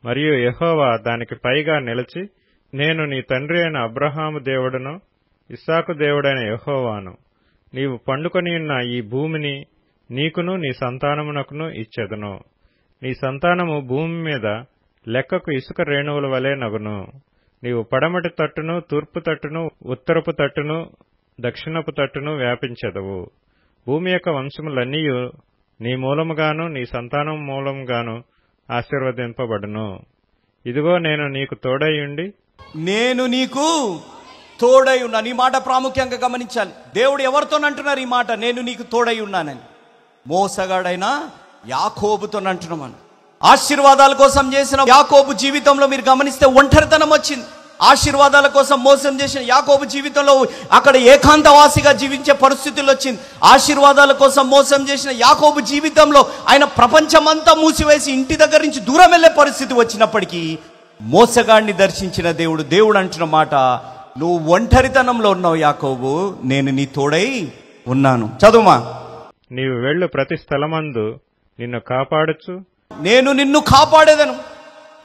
మరియు యెహోవా దానికి పైగా నిలిచి, నేను నీ తండ్రి అయిన అబ్రహాము దేవుడను, ఇస్సాకు దేవుడైన యెహోవాను. నీవు పండుకొనియున్న ఈ భూమిని నీకును నీ సంతానమునకును ఇచ్చెదను. నీ సంతానము భూమి మీద లెక్కకు ఇసుక రేణువుల వలె నగును. నీవు పడమటి తట్టును, తూర్పు తట్టును, ఉత్తరపు తట్టును, దక్షిణపు తట్టును వ్యాపించెదవు. భూమి యొక్క వంశములన్నీయు నీ మూలముగాను నీ సంతానం మూలముగాను ఆశీర్వదింపబడును. ఇదిగో నేను నీకు తోడైయుండి, నేను నీకు తోడై ఉన్నాను. ఈ మాట ప్రాముఖ్యంగా గమనించాలి. దేవుడు ఎవరితోనంటున్నారు ఈ మాట? నేను నీకు తోడై ఉన్నానని. మోసగాడైన యాకోబుతోనంటున్నామని. ఆశీర్వాదాల కోసం చేసిన యాకోబు జీవితంలో మీరు గమనిస్తే ఒంటరితనం వచ్చింది. ఆశీర్వాదాల కోసం మోసం చేసిన యాకోబు జీవితంలో అక్కడ ఏకాంతవాసిగా జీవించే పరిస్థితులు వచ్చింది. ఆశీర్వాదాల కోసం మోసం చేసిన యాకోబు జీవితంలో ఆయన ప్రపంచమంతా మూసివేసి ఇంటి దగ్గర నుంచి దూరం వెళ్లే పరిస్థితి వచ్చినప్పటికీ మోసగాడిని దర్శించిన దేవుడు అంటున్న మాట, నువ్వు ఒంటరితనంలో ఉన్నావు యాకోబు, నేను నీ తోడై ఉన్నాను. చదువుమా. నీవు వెళ్ళు ప్రతి స్థలమందు నిన్ను కాపాడుచు, నేను నిన్ను కాపాడేదను,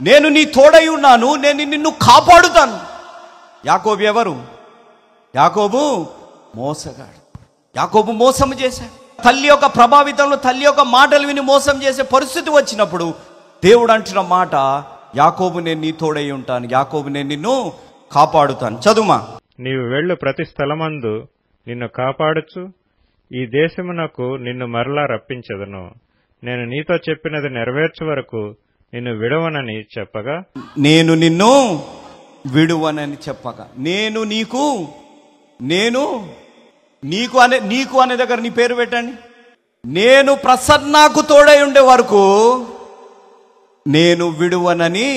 నేను నీ తోడై ఉన్నాను, నేను నిన్ను కాపాడుతాను. యాకోబు ఎవరు? యాకోబు మోసగాడు. యాకోబు మోసం చేశాడు. తల్లి యొక్క ప్రభావితంలో, తల్లి యొక్క మాటలు విని మోసం చేసే పరిస్థితి వచ్చినప్పుడు దేవుడు అంటున్న మాట, యాకోబు నేను నీ తోడై ఉంటాను, యాకోబు నేను నిన్ను కాపాడుతాను. చదువుమా. నీవు వెళ్ళు ప్రతి స్థలమందు నిన్ను కాపాడుచు, ఈ దేశమునకు నిన్ను మరలా రప్పించెదను. నేను నీతో చెప్పినది నెరవేర్చు వరకు నిన్ను విడవనని చెప్పగా, నేను నిన్ను విడువనని చెప్పగా, నేను నీకు అనే దగ్గర నీ పేరు పెట్టండి. నేను ప్రసన్నాకు తోడై ఉండే వరకు నేను విడువనని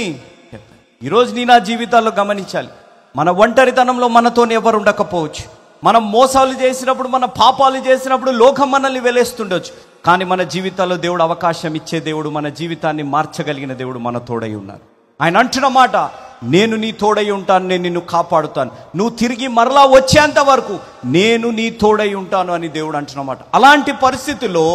చెప్పాను. ఈరోజు నీ నా జీవితాల్లో గమనించాలి. మన ఒంటరితనంలో మనతో ఎవరు ఉండకపోవచ్చు. మనం మోసాలు చేసినప్పుడు, మన పాపాలు చేసినప్పుడు లోకం మనల్ని వెలేస్తుండొచ్చు. కానీ మన జీవితాల్లో దేవుడు అవకాశం ఇచ్చే దేవుడు, మన జీవితాన్ని మార్చగలిగిన దేవుడు మన తోడై ఉన్నారు. ఆయన అంటున్న మాట, నేను నీ తోడై ఉంటాను, నేను నిన్ను కాపాడుతాను, నువ్వు తిరిగి మరలా వచ్చేంత వరకు నేను నీ తోడై ఉంటాను అని దేవుడు అంటున్న మాట. అలాంటి పరిస్థితుల్లో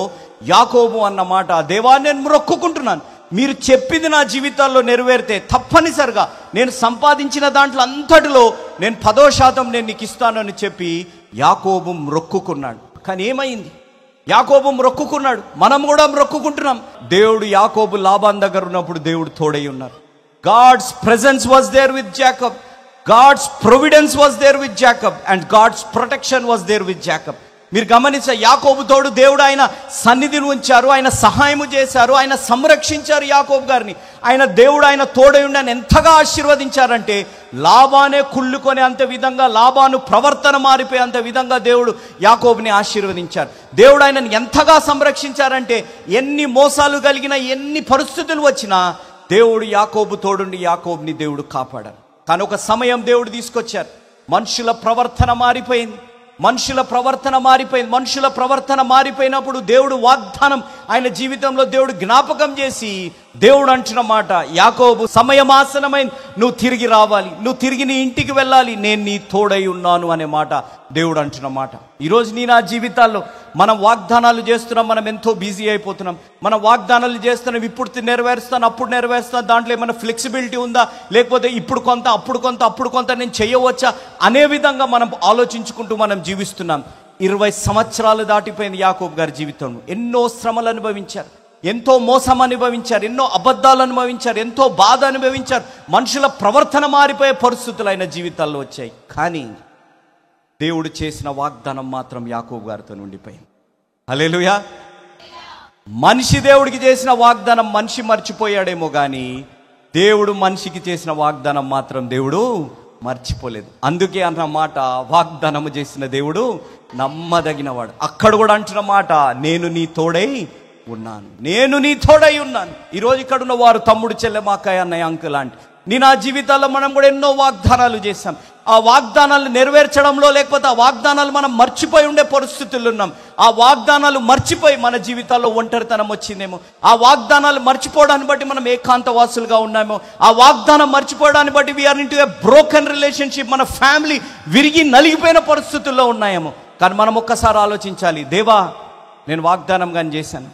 యాకోబు అన్న మాట, దేవా నేను మొక్కుకుంటున్నాను, మీరు చెప్పింది నా జీవితాల్లో నెరవేరితే తప్పనిసరిగా నేను సంపాదించిన దాంట్లో అంతటిలో నేను 10% నేను నీకు ఇస్తాను అని చెప్పి యాకోబు మొక్కుకున్నాడు. కానీ ఏమైంది? యాకోబు మొక్కుకున్నాడు, మనం కూడా మొక్కుకుంటున్నాం. దేవుడు యాకోబు లాబాన్ దగ్గర ఉన్నప్పుడు దేవుడు తోడై ఉన్నారు. God's presence was there with Jacob. God's providence was there with Jacob. And God's protection was there with Jacob. మీరు గమనించే యాకోబు తోడు దేవుడు ఆయన సన్నిధిని ఉంచారు, ఆయన సహాయము చేశారు, ఆయన సంరక్షించారు యాకోబు గారిని. ఆయన దేవుడు ఆయన తోడై ఉండి ఆయన ఎంతగా ఆశీర్వదించారంటే లాబానే కుళ్ళుకొని అంత విధంగా, లాబాను ప్రవర్తన మారిపోయి అంత విధంగా దేవుడు యాకోబుని ఆశీర్వదించారు. దేవుడు ఆయనను ఎంతగా సంరక్షించారంటే ఎన్ని మోసాలు కలిగిన, ఎన్ని పరిస్థితులు వచ్చినా దేవుడు యాకోబు తోడుండి యాకోబుని దేవుడు కాపాడారు. కానీ ఒక సమయం దేవుడు తీసుకొచ్చారు. మనుషుల ప్రవర్తన మారిపోయింది. మనుషుల ప్రవర్తన మారిపోయినప్పుడు దేవుడు వాగ్దానం ఆయన జీవితంలో దేవుడు జ్ఞాపకం చేసి దేవుడు అంటున్న మాట, యాకోబు సమయం ఆసనమైంది, నువ్వు తిరిగి రావాలి, నువ్వు తిరిగి నీ ఇంటికి వెళ్ళాలి, నేను నీ తోడై ఉన్నాను అనే మాట దేవుడు అంటున్న మాట. ఈరోజు నీ నా జీవితాల్లో మనం వాగ్దానాలు చేస్తున్నాం, మనం ఎంతో బిజీ అయిపోతున్నాం. మనం వాగ్దానాలు చేస్తున్నాం, ఇప్పుడు నెరవేరుస్తాను, అప్పుడు నెరవేరుస్తాను, దాంట్లో ఏమైనా ఫ్లెక్సిబిలిటీ ఉందా, లేకపోతే ఇప్పుడు కొంత అప్పుడు కొంత నేను చేయవచ్చా అనే విధంగా మనం ఆలోచించుకుంటూ మనం జీవిస్తున్నాం. 20 సంవత్సరాలు దాటిపోయింది యాకోబు గారి జీవితంలో. ఎన్నో శ్రమలు అనుభవించారు, ఎంతో మోసం అనుభవించారు, ఎన్నో అబద్ధాలు అనుభవించారు, ఎంతో బాధ అనుభవించారు. మనుషుల ప్రవర్తన మారిపోయే పరిస్థితులు ఆయన జీవితాల్లో వచ్చాయి. కానీ దేవుడు చేసిన వాగ్దానం మాత్రం యాకోబు గారితో ఉండిపోయింది. హల్లెలూయా. మనిషి దేవుడికి చేసిన వాగ్దానం మనిషి మర్చిపోయాడేమో కానీ దేవుడు మనిషికి చేసిన వాగ్దానం మాత్రం దేవుడు మర్చిపోలేదు. అందుకే అన్నమాట, వాగ్దానము చేసిన దేవుడు నమ్మదగినవాడు. అక్కడ కూడా అంటున్న మాట, నేను నీ తోడై ఉన్నాను. ఈరోజు ఇక్కడ ఉన్న వారు తమ్ముడు, చెల్లె, అక్కయ్య, అన్నయ్య, అంకుల్ లాంటి నీ నా జీవితాల్లో మనం కూడా ఎన్నో వాగ్దానాలు చేశాం. ఆ వాగ్దానాలు నెరవేర్చడంలో, లేకపోతే ఆ వాగ్దానాలు మనం మర్చిపోయి ఉండే పరిస్థితుల్లో ఉన్నాం. ఆ వాగ్దానాలు మర్చిపోయి మన జీవితాల్లో ఒంటరితనం వచ్చిందేమో, ఆ వాగ్దానాలు మర్చిపోవడాన్ని బట్టి మనం ఏకాంతవాసులుగా ఉన్నామో, ఆ వాగ్దానం మర్చిపోవడాన్ని బట్టి we're into a broken relationship, మన ఫ్యామిలీ విరిగి నలిగిపోయిన పరిస్థితుల్లో ఉన్నాయేమో. కానీ మనం ఒక్కసారి ఆలోచించాలి, దేవా నేను వాగ్దానం కానీ చేశాను,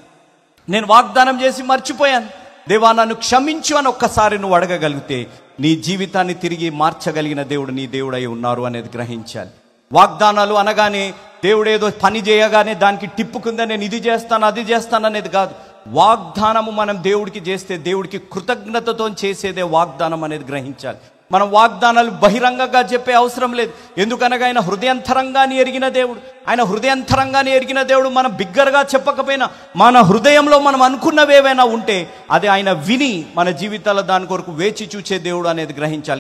నేను వాగ్దానం చేసి మర్చిపోయాను, దేవా నన్ను క్షమించు అని ఒక్కసారి నువ్వు అడగగలిగితే నీ జీవితాన్ని తిరిగి మార్చగలిగిన దేవుడు నీ దేవుడై ఉన్నారు అనేది గ్రహించాలి. వాగ్దానాలు అనగానే దేవుడు ఏదో పని చేయగానే దానికి టిప్పుకుందా నేను ఇది చేస్తాను అది చేస్తాను అనేది కాదు. వాగ్దానము మనం దేవుడికి చేస్తే దేవుడికి కృతజ్ఞతతో చేసేదే వాగ్దానం అనేది గ్రహించాలి. మనం వాగ్దానాలు బహిరంగంగా చెప్పే అవసరం లేదు. ఎందుకనగా ఆయన హృదయంతరంగాన్ని ఎరిగిన దేవుడు. ఆయన హృదయంతరంగాన్ని ఎరిగిన దేవుడు మనం బిగ్గరగా చెప్పకపోయినా మన హృదయంలో మనం అనుకున్నవి ఏవైనా ఉంటే అది ఆయన విని మన జీవితాల్లో దాని కొరకు వేచి చూచే దేవుడు అనేది గ్రహించాలి.